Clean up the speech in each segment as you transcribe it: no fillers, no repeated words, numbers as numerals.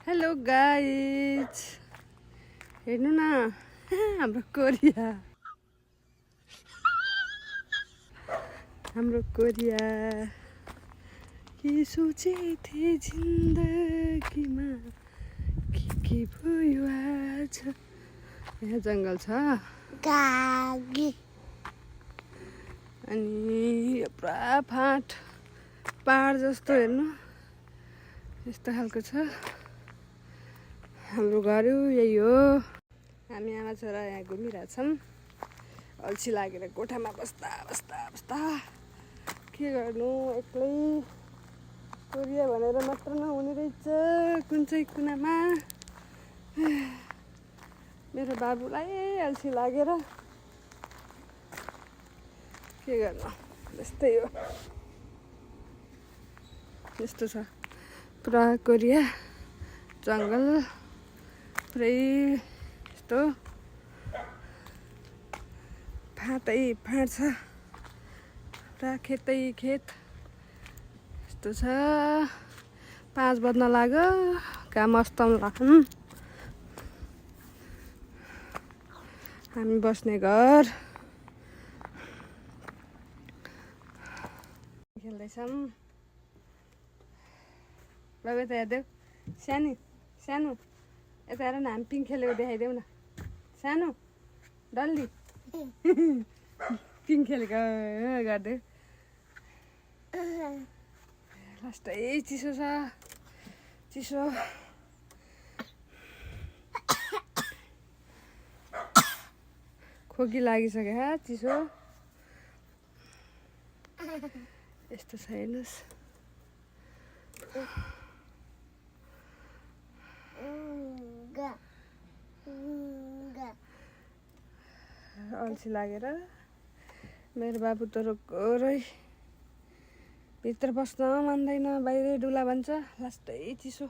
Hello guys, हेर्नु न हाम्रो कोरिया के सोचेथे जिन्दगीमा के भयो आज। यहाँ जङ्गल छ अनि पुरा पहाड जस्तो हेर्नु यस्तो खालको छ। हाम्रो घर यही हो। हामी आमा छोरा यहाँ घुमिरहेछौँ अल्छी लागेर कोठामा बस्दा के गर्नु, एक्लै कोरिया भनेर मात्र नहुने रहेछ कुन चाहिँ कुनामा। मेरो बाबुलाई अल्छी लागेर के गर्नु, यस्तै हो। यस्तो छ पुरा कोरिया जङ्गल, पुरै यस्तो फाँटै फाँट छ, पुरा खेतै खेत यस्तो छ। 5 बज्न लाग्यो, घाम अस्ताउन लाग्यो। हामी बस्ने घर खेल्दैछौँ। बाबा यता हेरिदेऊ, सानो यता हेर न, हामी पिङ खेलेको देखाइदेऊ न। सानो डल्ली पिङ खेलेको गरिदेऊ। लास्टै चिसो छ, चिसो खोकी लागिसक्यो। चिसो यस्तो छ हेर्नुहोस्। अल्छी लागेर मेरो बाबु त रोक्कै भित्र बस्न मान्दैन, बाहिरै डुला भन्छ। लास्टै चिसो।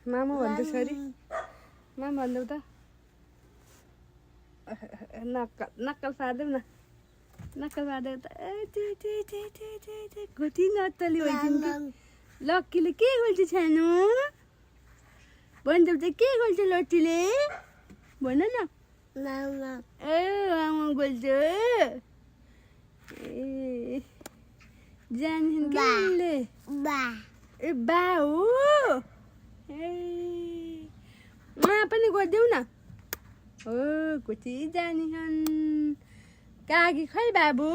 मामु भन्दैछ अरे, माम भन्देऊ त। नक्कल फार्देऊ न, नक्कल फार्देऊ त। घोटी नत्तली भइदिन्छ। लक्कीले के गर्छ सानो भनिदेऊ त, के गर्छ लट्टीले भन न। ए आमा बोल्छ ए जान्छन् के ए बा हो ए मा पनि गरिदेऊ न। हो कति जान्छन् काकी खै बाबु।